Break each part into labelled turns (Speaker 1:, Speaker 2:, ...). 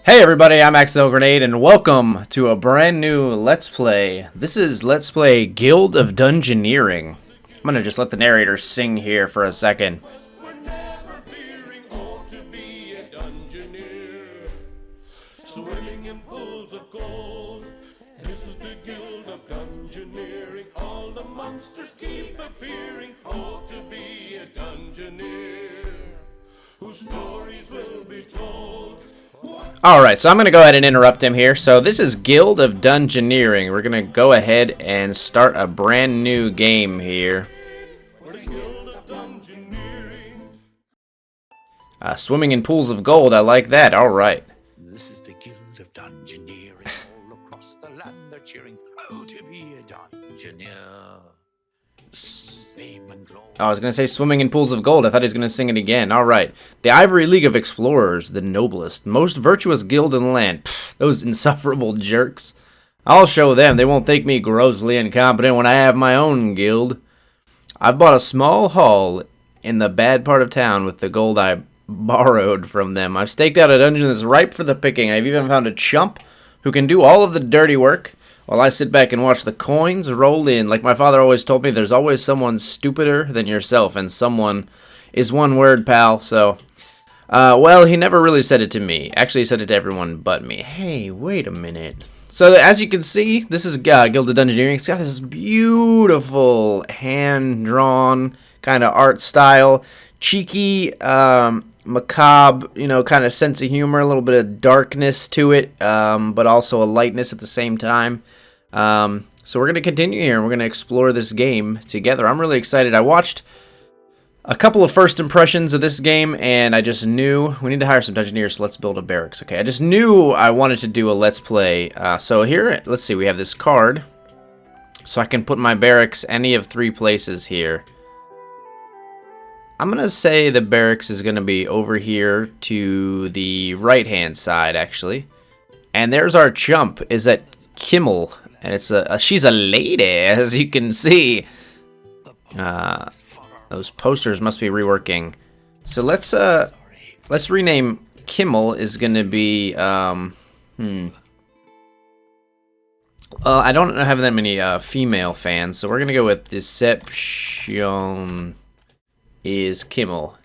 Speaker 1: Hey everybody, I'm Grenade, and welcome to a brand new Let's Play. This is Let's Play Guild of Dungeoneering. I'm gonna just let the narrator sing here for a second.
Speaker 2: We're never fearing all to be a dungeoneer, swimming in pools of gold. This is the Guild of Dungeoneering. All the monsters keep appearing, all to be a dungeoneer, whose stories will be told.
Speaker 1: Alright, so I'm gonna go ahead and interrupt him here. So this is Guild of Dungeoneering. We're gonna go ahead and start a brand new game here. Swimming in pools of gold, I like that. Alright.
Speaker 3: This is the Guild of Dungeoneering. All across the land they're cheering, oh, to be a dungeoneer. Fame and glory.
Speaker 1: I was gonna say swimming in pools of gold. I thought he was gonna sing it again. Alright. The Ivory League of Explorers, the noblest, most virtuous guild in the land. Pfft, those insufferable jerks. I'll show them. They won't think me grossly incompetent when I have my own guild. I've bought a small hall in the bad part of town with the gold I borrowed from them. I've staked out a dungeon that's ripe for the picking. I've even found a chump who can do all of the dirty work while I sit back and watch the coins roll in. Like my father always told me, there's always someone stupider than yourself, and someone is one word, pal. So, well, he never really said it to me. Actually, he said it to everyone but me. Hey, wait a minute. So, as you can see, this is Guild of Dungeoneering. It's got this beautiful hand-drawn kind of art style. Cheeky, macabre, kind of sense of humor, a little bit of darkness to it, but also a lightness at the same time. So we're going to continue here, and we're going to explore this game together. I'm really excited. I watched a couple of first impressions of this game, and I just knew we need to hire some Dungeoneers, so let's build a barracks. Okay, I just knew I wanted to do a Let's Play. So here, let's see, we have this card, so I can put my barracks any of 3 places here. I'm going to say the barracks is going to be over here to the right-hand side, actually. And there's our chump, is that Kimmel. And it's she's a lady, as you can see. Those posters must be reworking. So let's rename Kimmel is going to be, I don't have that many female fans, so we're going to go with Deception is Kimmel.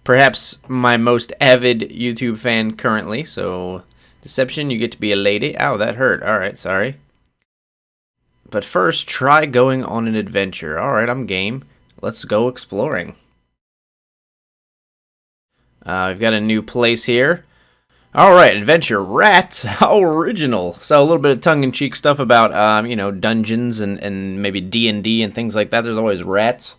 Speaker 1: Perhaps my most avid YouTube fan currently, so Deception, you get to be a lady. Ow, that hurt. Alright, sorry. But first, try going on an adventure. Alright, I'm game. Let's go exploring. We've got a new place here. Alright, adventure. Rat. How original. So a little bit of tongue-in-cheek stuff about, dungeons and maybe D&D and things like that. There's always rats.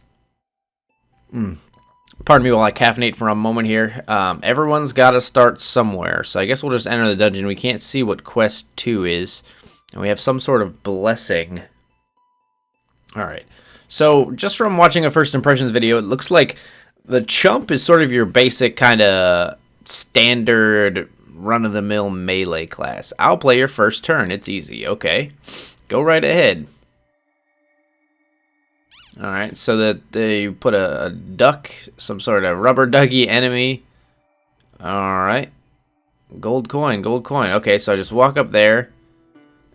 Speaker 1: Pardon me while I caffeinate for a moment here. Everyone's got to start somewhere, so I guess we'll just enter the dungeon. We can't see what quest 2 is, and we have some sort of blessing. Alright, so just from watching a first impressions video, it looks like the chump is sort of your basic kind of standard run-of-the-mill melee class. I'll play your first turn. It's easy. Okay, go right ahead. Alright, so that they put a duck, some sort of rubber ducky enemy. Alright. Gold coin, gold coin. Okay, so I just walk up there,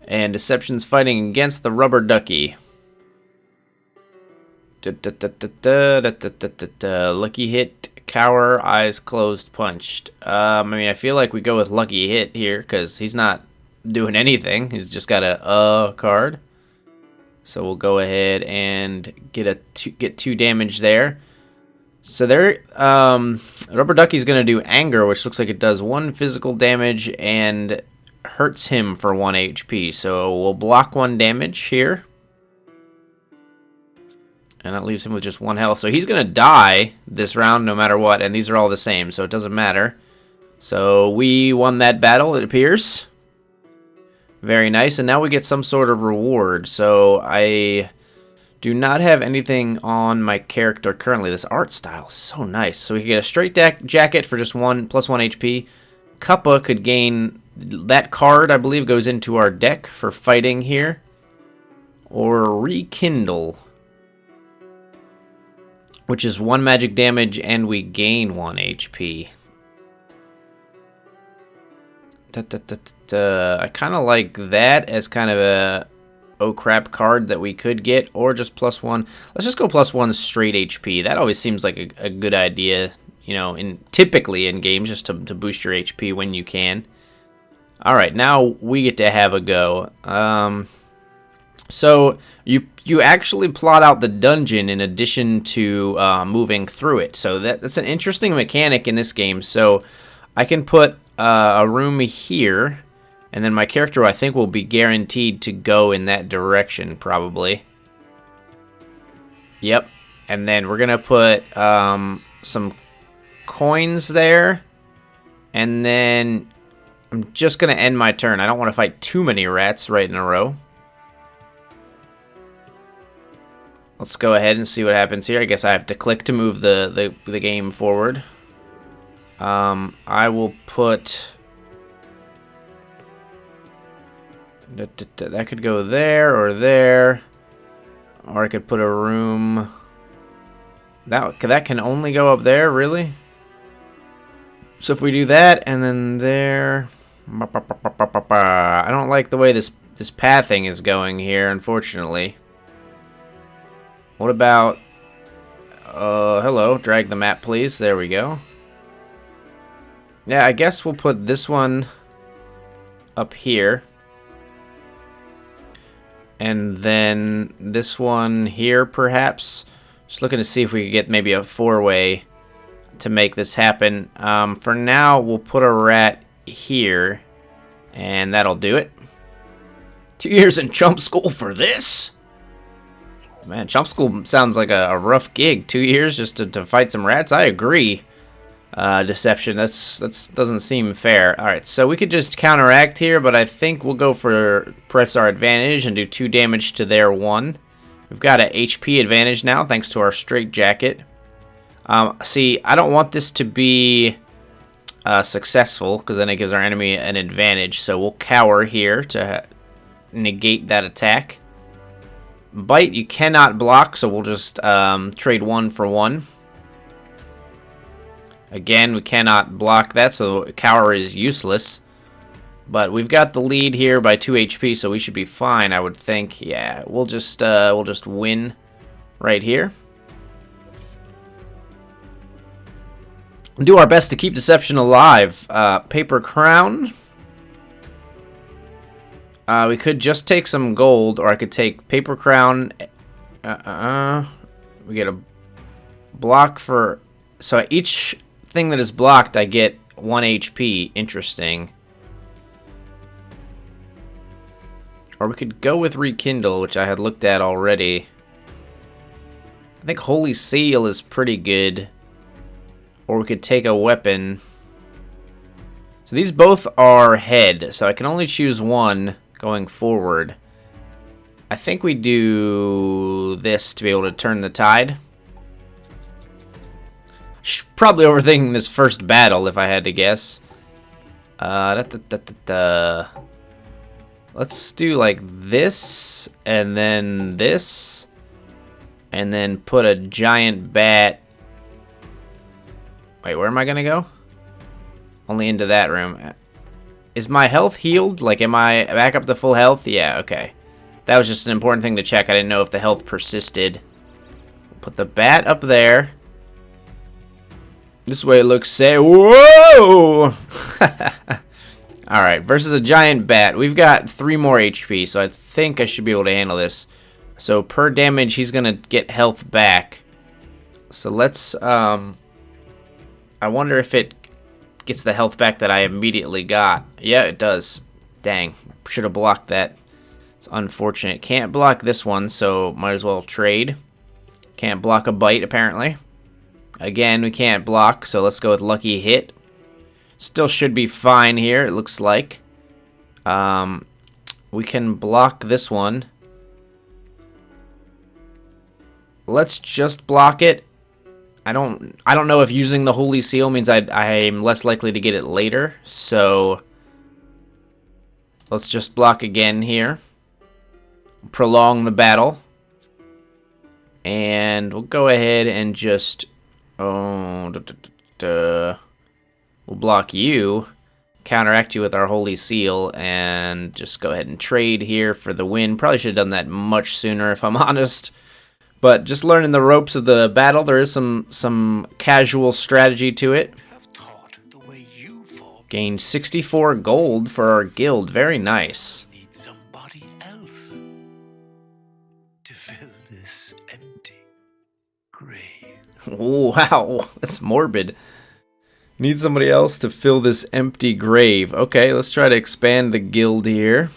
Speaker 1: and Deception's fighting against the rubber ducky. Lucky hit, cower, eyes closed, punched. I feel like we go with lucky hit here, because he's not doing anything. He's just got a card. So we'll go ahead and get 2 damage there. So there, Rubber Ducky's gonna do anger, which looks like it does 1 physical damage and hurts him for 1 HP. So we'll block 1 damage here, and that leaves him with just 1 health. So he's gonna die this round no matter what, and these are all the same, so it doesn't matter. So we won that battle, it appears. Very nice, and now we get some sort of reward. So I do not have anything on my character currently. This art style is so nice. So we can get a straight jacket for just plus 1 HP. Kappa could gain that card, I believe, goes into our deck for fighting here. Or Rekindle, which is 1 magic damage and we gain 1 HP. I kind of like that as kind of a oh crap card that we could get, or just +1. Let's just go +1 straight HP. That always seems like a good idea, you know, typically in games, just to boost your HP when you can. All right, now we get to have a go. So you actually plot out the dungeon in addition to moving through it. So that's an interesting mechanic in this game. So I can put a room here, and then my character, I think, will be guaranteed to go in that direction, probably. Yep. And then we're going to put some coins there. And then I'm just going to end my turn. I don't want to fight too many rats right in a row. Let's go ahead and see what happens here. I guess I have to click to move the game forward. I will put... That could go there or there. Or I could put a room... That can only go up there, really? So if we do that, and then there... I don't like the way this pathing is going here, unfortunately. What about... hello, drag the map, please. There we go. Yeah, I guess we'll put this one up here. And then this one here, perhaps. Just looking to see if we could get maybe a 4-way to make this happen. For now, we'll put a rat here. And that'll do it. 2 years in chump school for this? Man, chump school sounds like a rough gig. 2 years just to fight some rats? I agree. Deception, that's doesn't seem fair. Alright, so we could just counteract here, but I think we'll go for press our advantage and do 2 damage to their 1. We've got an HP advantage now, thanks to our straight jacket. See, I don't want this to be successful, because then it gives our enemy an advantage, so we'll cower here to negate that attack. Bite, you cannot block, so we'll just trade 1 for 1. Again, we cannot block that, so cower is useless. But we've got the lead here by 2 HP, so we should be fine, I would think. Yeah, we'll just win right here. Do our best to keep deception alive. Paper crown. We could just take some gold, or I could take paper crown. We get a block for... So each thing that is blocked, I get 1 HP. Interesting. Or we could go with rekindle, which I had looked at already. I think holy seal is pretty good. Or we could take a weapon. So these both are head, so I can only choose one going forward. I think we do this to be able to turn the tide. Probably overthinking this first battle, if I had to guess. Let's do like this, and then this, and then put a giant bat. Wait, where am I gonna go? Only into that room. Is my health healed? Like, am I back up to full health? Yeah, okay. That was just an important thing to check. I didn't know if the health persisted. Put the bat up there. This way it looks safe. Whoa! Alright, versus a giant bat. We've got 3 more HP, so I think I should be able to handle this. So per damage, he's going to get health back. So let's... I wonder if it gets the health back that I immediately got. Yeah, it does. Dang, should have blocked that. It's unfortunate. Can't block this one, so might as well trade. Can't block a bite, apparently. Again, we can't block, so let's go with lucky hit. Still should be fine here, it looks like. We can block this one. Let's just block it. I don't know if using the Holy Seal means I'm less likely to get it later, so let's just block again here. Prolong the battle. And we'll go ahead and just... we'll block you. counteract you with our holy seal and just go ahead and trade here for the win. Probably should have done that much sooner if I'm honest. But just learning the ropes of the battle, there is some casual strategy to it. Gained 64 gold for our guild. Very nice.
Speaker 3: Need somebody else to fill this empty grave.
Speaker 1: Wow, that's morbid. Need somebody else to fill this empty grave. Okay, let's try to expand the guild here.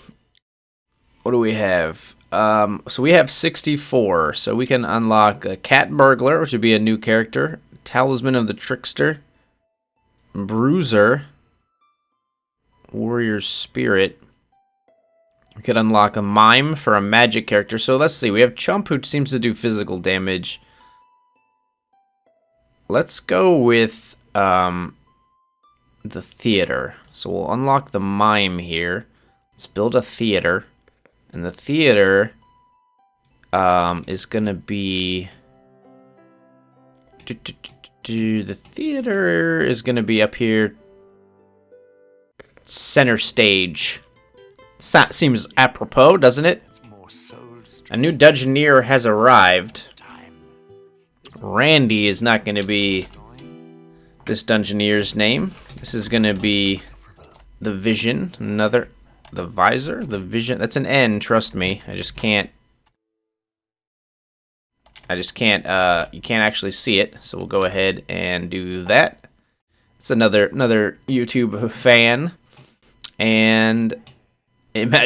Speaker 1: What do we have? So we have 64, so we can unlock a cat burglar, which would be a new character, talisman of the trickster, bruiser, warrior spirit. We could unlock a mime for a magic character. So let's see, we have chump who seems to do physical damage. Let's go with the theater. So we'll unlock the mime here. Let's build a theater. And the theater is going to be... The theater is going to be up here. Center stage. Seems apropos, doesn't it? A new dungeoneer has arrived. Randy is not going to be this dungeoneer's name. This is going to be the Vision. The Visor? The Vision. That's an N, trust me. I just can't. You can't actually see it. So we'll go ahead and do that. It's another YouTube fan. And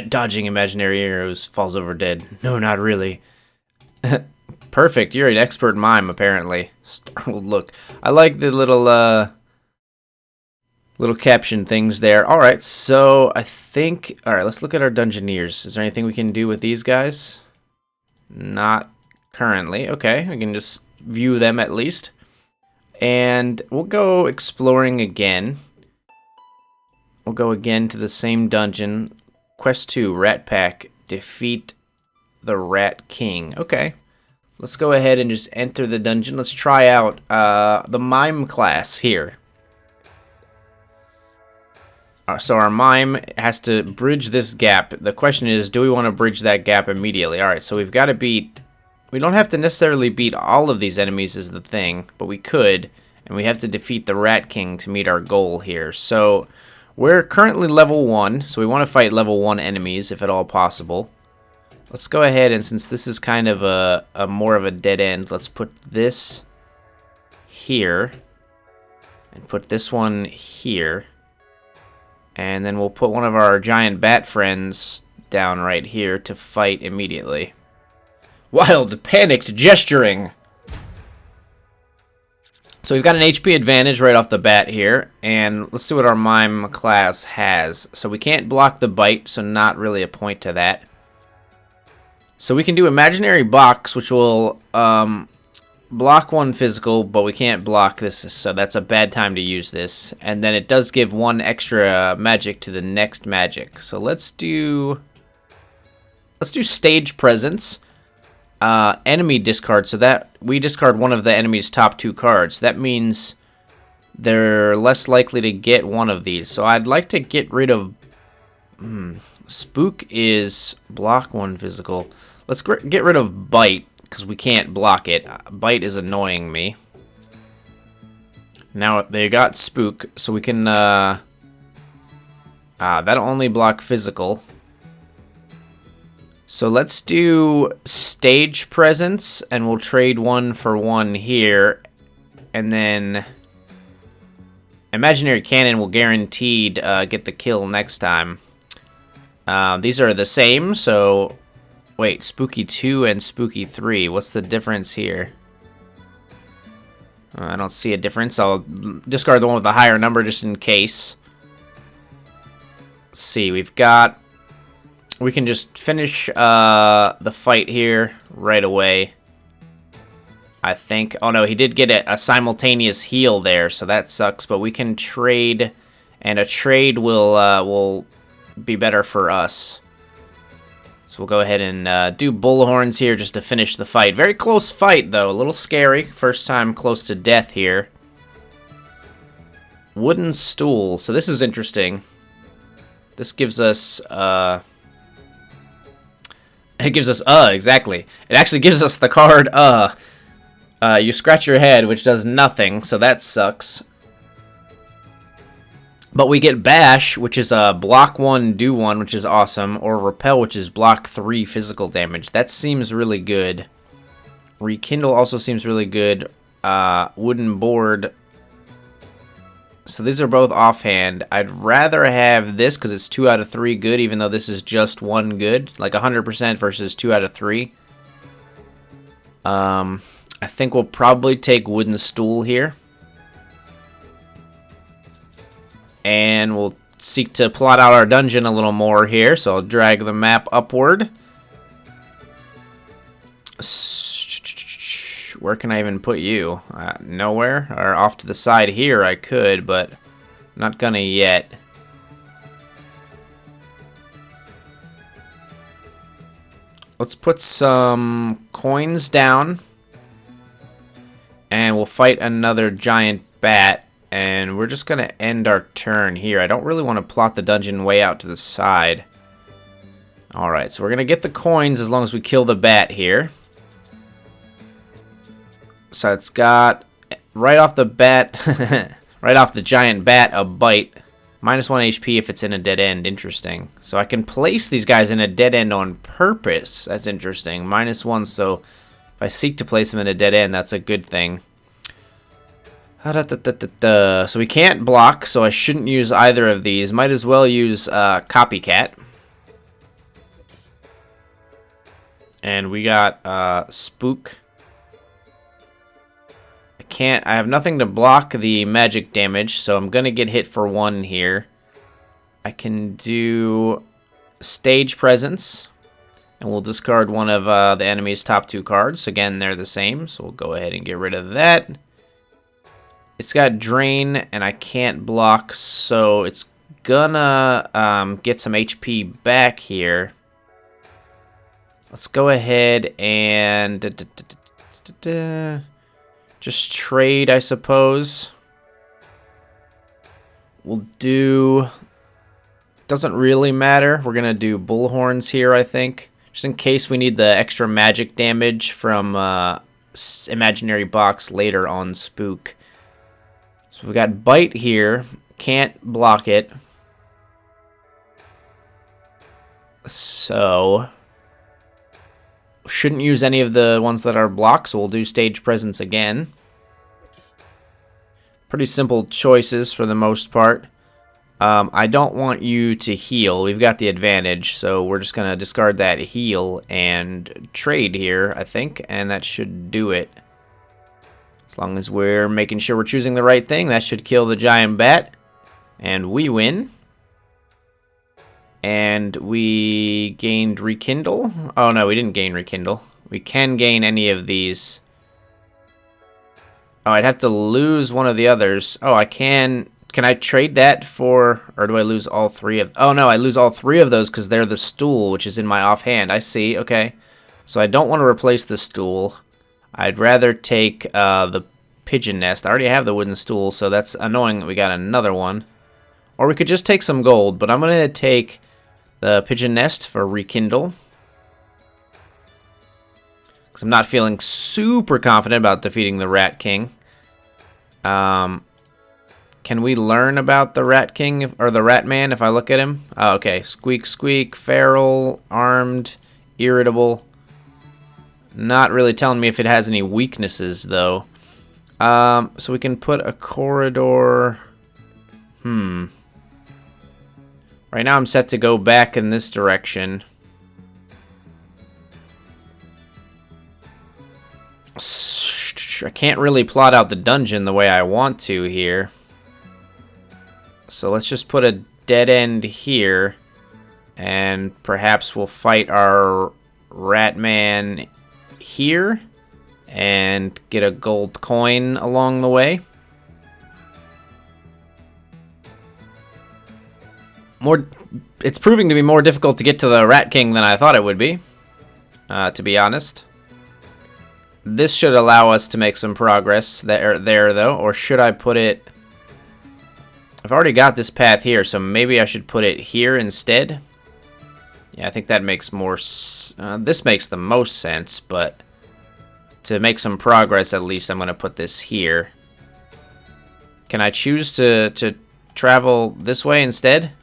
Speaker 1: dodging imaginary arrows, falls over dead. No, not really. Perfect. You're an expert mime, apparently. Startled look. I like the little caption things there. All right, so I think... All right, let's look at our dungeoneers. Is there anything we can do with these guys? Not currently. Okay, we can just view them at least. And we'll go exploring again. We'll go again to the same dungeon. Quest 2, Rat Pack. Defeat the Rat King. Okay. Let's go ahead and just enter the dungeon. Let's try out the mime class here. So our mime has to bridge this gap. The question is, do we want to bridge that gap immediately? Alright, so we've got to beat... We don't have to necessarily beat all of these enemies is the thing, but we could. And we have to defeat the Rat King to meet our goal here. So... We're currently level 1, so we want to fight level 1 enemies if at all possible. Let's go ahead, and since this is kind of a more of a dead end, let's put this here. And put this one here. And then we'll put one of our giant bat friends down right here to fight immediately. Wild, panicked gesturing! So we've got an HP advantage right off the bat here, and let's see what our mime class has. So we can't block the bite, so not really a point to that. So we can do imaginary box, which will block one physical, but we can't block this, so that's a bad time to use this. And then it does give one extra magic to the next magic. So let's do stage presence. Enemy discard, so that we discard one of the enemy's top 2 cards. That means they're less likely to get one of these. So I'd like to get rid of... Spook is block 1 physical. Let's get rid of Bite, because we can't block it. Bite is annoying me. Now they got Spook, so we can... that'll only block physical. So let's do stage presence, and we'll trade 1 for 1 here. And then imaginary cannon will guaranteed get the kill next time. These are the same, so... Wait, Spooky 2 and Spooky 3. What's the difference here? I don't see a difference. I'll discard the one with the higher number just in case. Let's see, we've got... We can just finish the fight here right away, I think. Oh no, he did get a simultaneous heal there, so that sucks. But we can trade, and a trade will be better for us. So we'll go ahead and do bullhorns here just to finish the fight. Very close fight, though. A little scary. First time close to death here. Wooden stool. So this is interesting. This gives us, it gives us, exactly. It actually gives us the card, you scratch your head, which does nothing, so that sucks. But we get Bash, which is block 1, do 1, which is awesome, or Repel, which is block 3 physical damage. That seems really good. Rekindle also seems really good. Wooden Board. So these are both offhand. I'd rather have this because it's 2 out of 3 good, even though this is just 1 good. Like 100% versus 2 out of 3. I think we'll probably take Wooden Stool here. And we'll seek to plot out our dungeon a little more here. So I'll drag the map upward. Where can I even put you? Nowhere? Or off to the side here I could, but not gonna yet. Let's put some coins down. And we'll fight another giant bat. And we're just going to end our turn here. I don't really want to plot the dungeon way out to the side. Alright, so we're going to get the coins as long as we kill the bat here. So it's got, right off the bat, right off the giant bat, a bite. -1 HP if it's in a dead end. Interesting. So I can place these guys in a dead end on purpose. That's interesting. -1, so if I seek to place them in a dead end, that's a good thing. So we can't block, so I shouldn't use either of these. Might as well use Copycat. And we got Spook. I have nothing to block the magic damage, so I'm gonna get hit for 1 here. I can do Stage Presence, and we'll discard one of the enemy's top 2 cards. Again, they're the same, so we'll go ahead and get rid of that. It's got Drain, and I can't block, so it's gonna get some HP back here. Let's go ahead and just trade, I suppose. We'll do... Doesn't really matter. We're gonna do Bullhorns here, I think. Just in case we need the extra magic damage from Imaginary Box later on Spook. So we've got Bite here. Can't block it. So shouldn't use any of the ones that are blocked, so we'll do Stage Presence again. Pretty simple choices for the most part. I don't want you to heal. We've got the advantage, so we're just going to discard that heal and trade here, I think, and that should do it. As long as we're making sure we're choosing the right thing, that should kill the giant bat. And we win. And we gained Rekindle. Oh, no, we didn't gain Rekindle. We can gain any of these. Oh, I'd have to lose one of the others. Oh, I can... Can I trade that for... Or do I lose all 3 of... Oh, no, I lose all 3 of those because they're the stool, which is in my offhand. I see, okay. So I don't want to replace the stool. I'd rather take the pigeon nest. I already have the wooden stool, so that's annoying that we got another one. Or we could just take some gold, but I'm going to take the pigeon nest for Rekindle. Because I'm not feeling super confident about defeating the Rat King. Can we learn about the Rat King, or the Rat Man, if I look at him? Oh, okay. Squeak, squeak, feral, armed, irritable. Not really telling me if it has any weaknesses, though. So we can put a corridor... Right now I'm set to go back in this direction. I can't really plot out the dungeon the way I want to here. So let's just put a dead end here. And perhaps we'll fight our Rat Man here and get a gold coin along the way. It's proving to be more difficult to get to the Rat King than I thought it would be, to be honest. This should allow us to make some progress there though, or should I put it... I've already got this path here, so maybe I should put it here instead. Yeah, I think that makes more... this makes the most sense, but to make some progress, at least, I'm going to put this here. Can I choose to travel this way instead?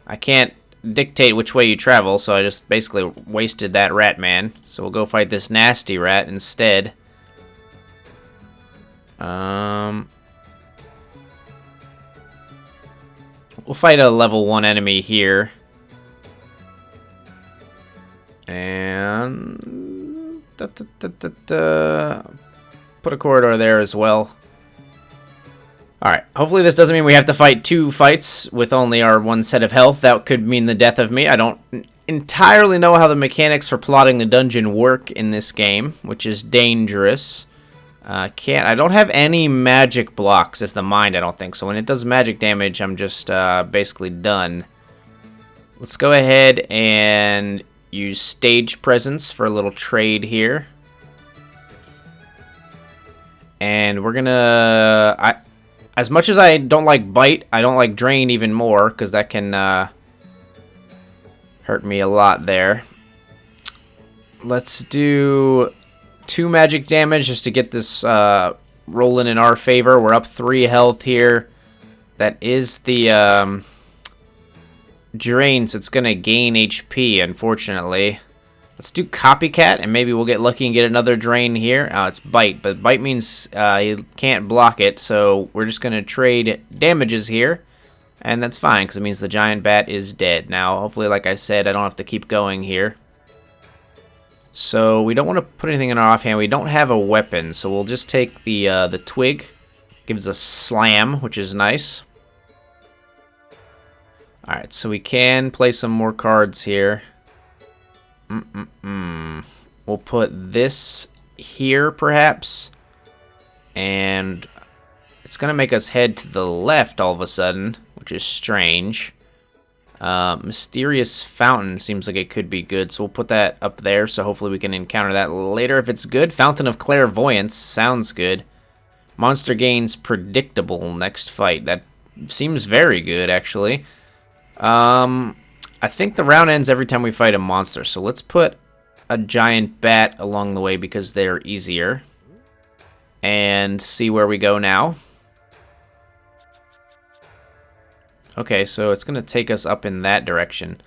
Speaker 1: I can't dictate which way you travel, so I just basically wasted that rat man. So we'll go fight this nasty rat instead. We'll fight a level 1 enemy here. And... put a corridor there as well. Alright, hopefully this doesn't mean we have to fight 2 fights with only our 1 set of health. That could mean the death of me. I don't entirely know how the mechanics for plotting the dungeon work in this game, which is dangerous. I don't have any magic blocks as the mind, I don't think. So when it does magic damage, I'm just basically done. Let's go ahead and use stage presence for a little trade here. And we're gonna... as much as I don't like bite, I don't like drain even more, because that can hurt me a lot there. Let's do 2 magic damage just to get this rolling in our favor. We're up 3 health here. That is the drain, so it's going to gain HP, unfortunately. Let's do copycat, and maybe we'll get lucky and get another drain here. It's bite, but bite means you can't block it, so we're just going to trade damages here, and that's fine, because it means the giant bat is dead. Now, hopefully, like I said, I don't have to keep going here. So, we don't want to put anything in our offhand. We don't have a weapon, so we'll just take the twig. Gives us slam, which is nice. Alright, so we can play some more cards here. We'll put this here, perhaps. And it's going to make us head to the left all of a sudden, which is strange. Mysterious Fountain seems like it could be good, so we'll put that up there, so hopefully we can encounter that later if it's good. Fountain of Clairvoyance sounds good. Monster gains predictable next fight. That seems very good, actually. I think the round ends every time we fight a monster, so let's put a giant bat along the way because they're easier. And see where we go now. Okay, so it's going to take us up in that direction.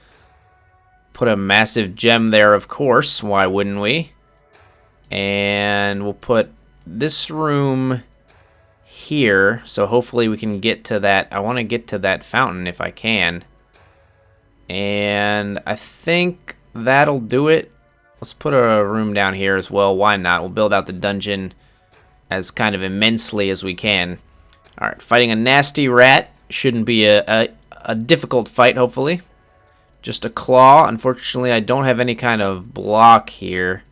Speaker 1: Put a massive gem there, of course. Why wouldn't we? And we'll put this room here, so hopefully we can get to that. I want to get to that fountain if I can. And I think that'll do it. Let's put a room down here as well. Why not? We'll build out the dungeon as kind of immensely as we can. Alright, fighting a nasty rat. Shouldn't be a difficult fight, hopefully. Just a claw. Unfortunately, I don't have any kind of block here.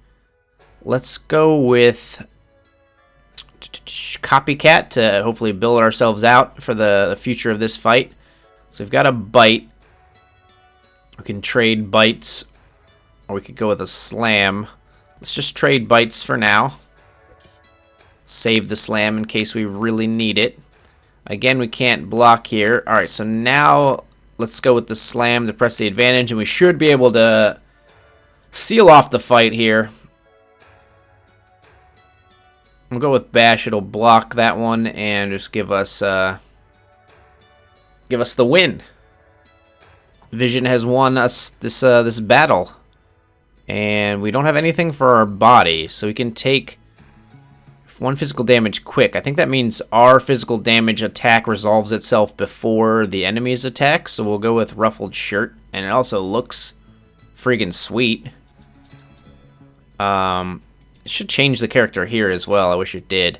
Speaker 1: Let's go with copycat to hopefully build ourselves out for the future of this fight. So we've got a bite. We can trade bites, or we could go with a slam. Let's just trade bites for now. Save the slam in case we really need it. Again, we can't block here. Alright, so now let's go with the slam to press the advantage, and we should be able to seal off the fight here. We'll go with bash. It'll block that one and just give us the win. Vision has won us this battle, and we don't have anything for our body, so we can take 1 physical damage quick. I think that means our physical damage attack resolves itself before the enemy's attack, so we'll go with ruffled shirt, and it also looks friggin' sweet. It should change the character here as well. I wish it did.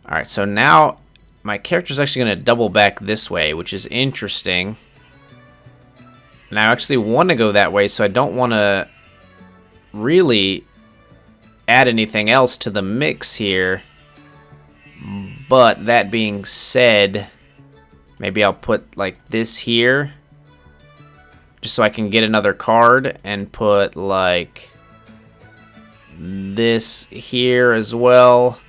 Speaker 1: Alright, so now my character's actually going to double back this way, which is interesting. And I actually want to go that way, so I don't want to really add anything else to the mix here. But that being said, maybe I'll put like this here, just so I can get another card, and put like this here as well.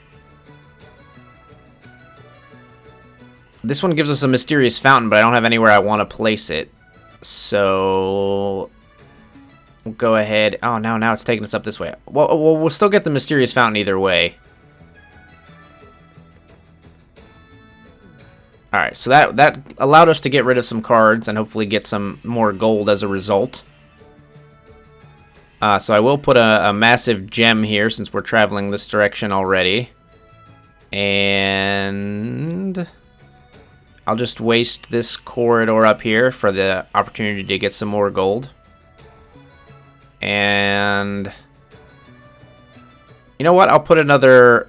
Speaker 1: This one gives us a mysterious fountain, but I don't have anywhere I want to place it. So we'll go ahead. Oh, now it's taking us up this way. Well, we'll still get the mysterious fountain either way. Alright, so that allowed us to get rid of some cards and hopefully get some more gold as a result. So I will put a massive gem here since we're traveling this direction already. And I'll just waste this corridor up here for the opportunity to get some more gold. And you know what? I'll put another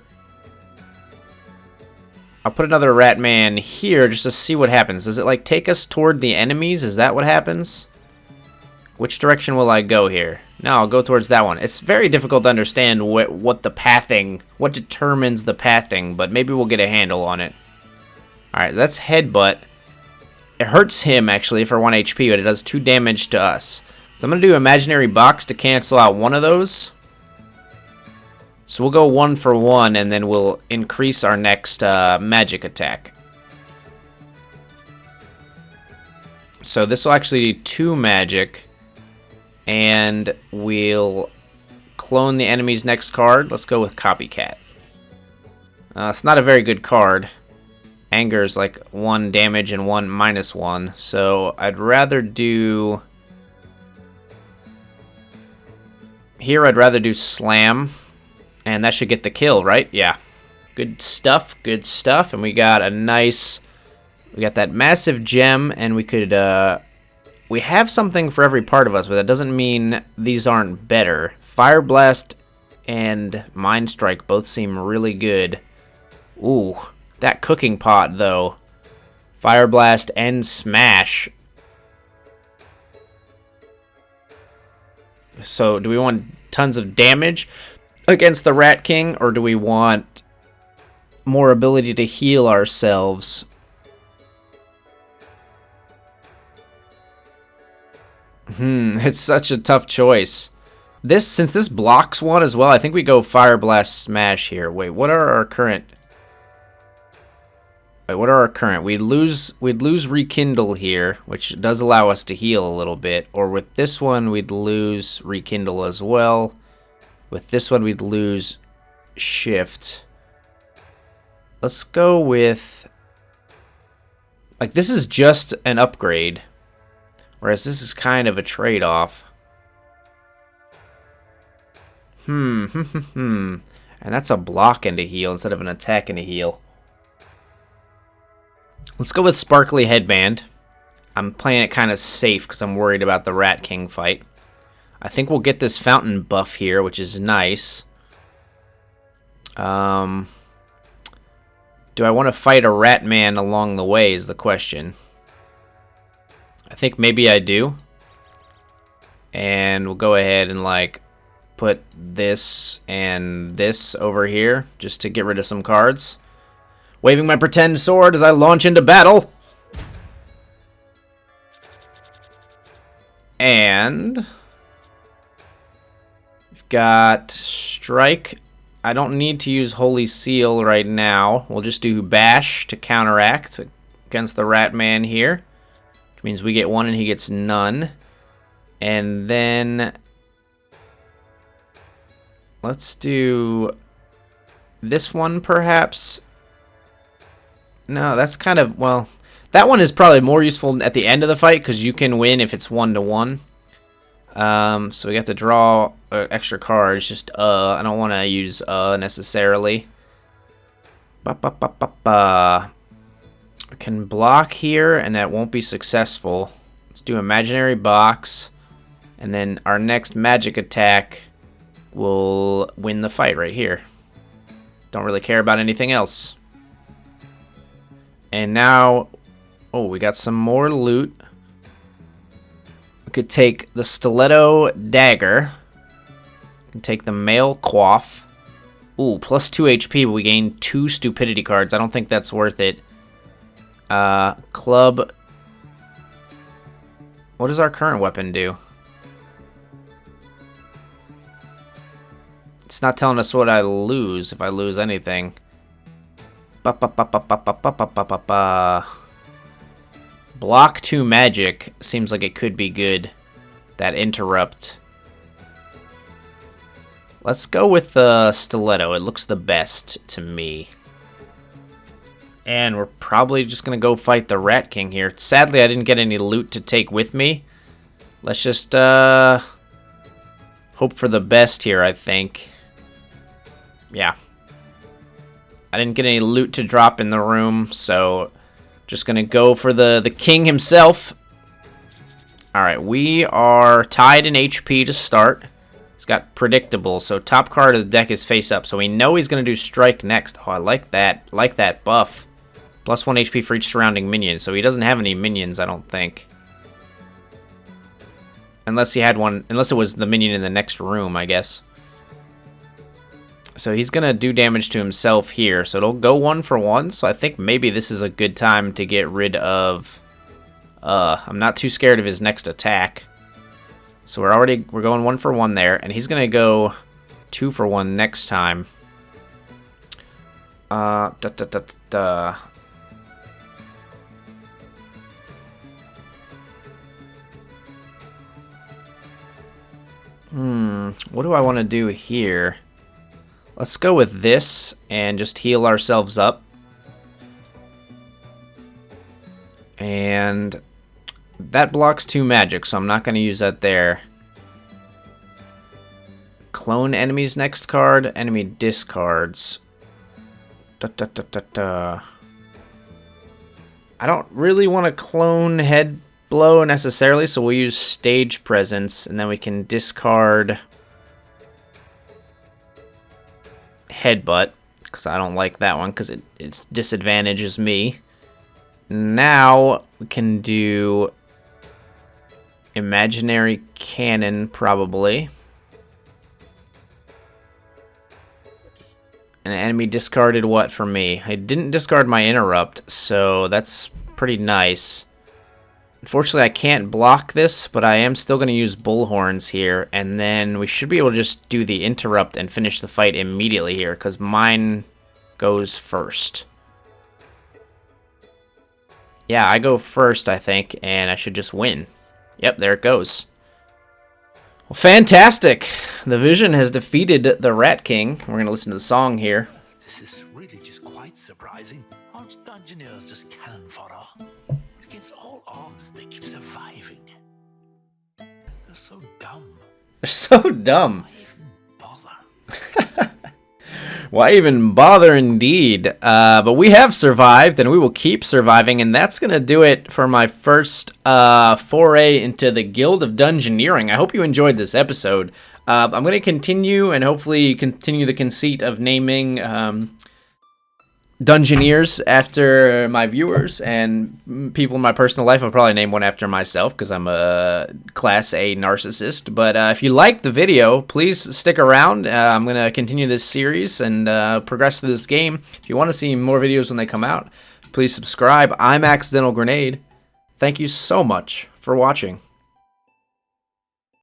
Speaker 1: rat man here just to see what happens. Does it like take us toward the enemies? Is that what happens? Which direction will I go here? No, I'll go towards that one. It's very difficult to understand what determines the pathing, but maybe we'll get a handle on it. Alright, that's headbutt. It hurts him actually for 1 HP, but it does 2 damage to us. So I'm going to do imaginary box to cancel out one of those. So we'll go 1 for 1, and then we'll increase our next magic attack. So this will actually do 2 magic, and we'll clone the enemy's next card. Let's go with Copycat. It's not a very good card. Anger is like 1 damage and 1 -1, so I'd rather do... Here I'd rather do Slam. And that should get the kill, right? Yeah. Good stuff, good stuff. And we got a nice... We got that massive gem, and we could... we have something for every part of us, but that doesn't mean these aren't better. Fire Blast and Mind Strike both seem really good. Ooh, that cooking pot, though. Fire Blast and Smash. So, do we want tons of damage against the Rat King, or do we want more ability to heal ourselves? It's such a tough choice. Since this blocks one as well, I think we go Fire Blast Smash here. Wait, what are our current? We'd lose Rekindle here, which does allow us to heal a little bit. Or with this one, we'd lose Rekindle as well. With this one, we'd lose Shift. Let's go with... Like, this is just an upgrade. Whereas this is kind of a trade-off. And that's a block and a heal instead of an attack and a heal. Let's go with Sparkly Headband. I'm playing it kind of safe because I'm worried about the Rat King fight. I think we'll get this fountain buff here, which is nice. Do I want to fight a rat man along the way is the question. I think maybe I do. And we'll go ahead and like put this and this over here just to get rid of some cards. Waving my pretend sword as I launch into battle. And we've got Strike. I don't need to use Holy Seal right now. We'll just do Bash to counteract against the Rat Man here. Which means we get 1 and he gets none. And then let's do this one perhaps. No, that's kind of, well, that one is probably more useful at the end of the fight because you can win if it's 1-to-1. So we got to draw extra cards. Just I don't want to use necessarily. We can block here, and that won't be successful. Let's do Imaginary Box, and then our next magic attack will win the fight right here. Don't really care about anything else. And now, oh, we got some more loot. We could take the Stiletto Dagger. We can take the Mail Coif. Ooh, plus 2 HP, but we gain 2 Stupidity cards. I don't think that's worth it. Club. What does our current weapon do? It's not telling us what I lose, if I lose anything. Block 2 magic seems like it could be good. That interrupt. Let's go with the stiletto. It looks the best to me. And we're probably just going to go fight the Rat King here. Sadly, I didn't get any loot to take with me. Let's just hope for the best here, I think. Yeah. I didn't get any loot to drop in the room, so just going to go for the king himself. Alright, we are tied in HP to start. He's got predictable, so top card of the deck is face up, so we know he's going to do strike next. Oh, I like that. I like that buff. Plus 1 HP for each surrounding minion, so he doesn't have any minions, I don't think. Unless he had one, unless it was the minion in the next room, I guess. So he's going to do damage to himself here, so it'll go 1 for 1, so I think maybe this is a good time to get rid of... I'm not too scared of his next attack. So we're going 1 for 1 there, and he's going to go 2 for 1 next time. What do I want to do here? Let's go with this and just heal ourselves up. And that blocks 2 magic, so I'm not going to use that there. Clone enemy's next card. Enemy discards. I don't really want to clone head blow necessarily, so we'll use stage presence, and then we can discard headbutt, because I don't like that one, because it disadvantages me. Now we can do imaginary cannon, probably. An enemy discarded what for me? I didn't discard my interrupt, so that's pretty nice. Unfortunately, I can't block this, but I am still going to use bullhorns here, and then we should be able to just do the interrupt and finish the fight immediately here, because mine goes first. Yeah, I go first, I think, and I should just win. Yep, there it goes. Well, fantastic! The Vision has defeated the Rat King. We're going to listen to the song here.
Speaker 3: This is really just quite surprising. Aren't dungeoneers just cannon fodder? Against all odds, they keep surviving. They're so dumb.
Speaker 1: They're so dumb.
Speaker 3: Why even bother?
Speaker 1: Why even bother, indeed? But we have survived, and we will keep surviving, and that's going to do it for my first foray into the Guild of Dungeoneering. I hope you enjoyed this episode. I'm going to continue, and hopefully continue the conceit of naming Dungeoneers after my viewers, and people in my personal life. I'll probably name one after myself because I'm a class A narcissist. But if you liked the video, please stick around. I'm going to continue this series and progress through this game. If you want to see more videos when they come out, please subscribe. I'm Accidental Grenade. Thank you so much for watching.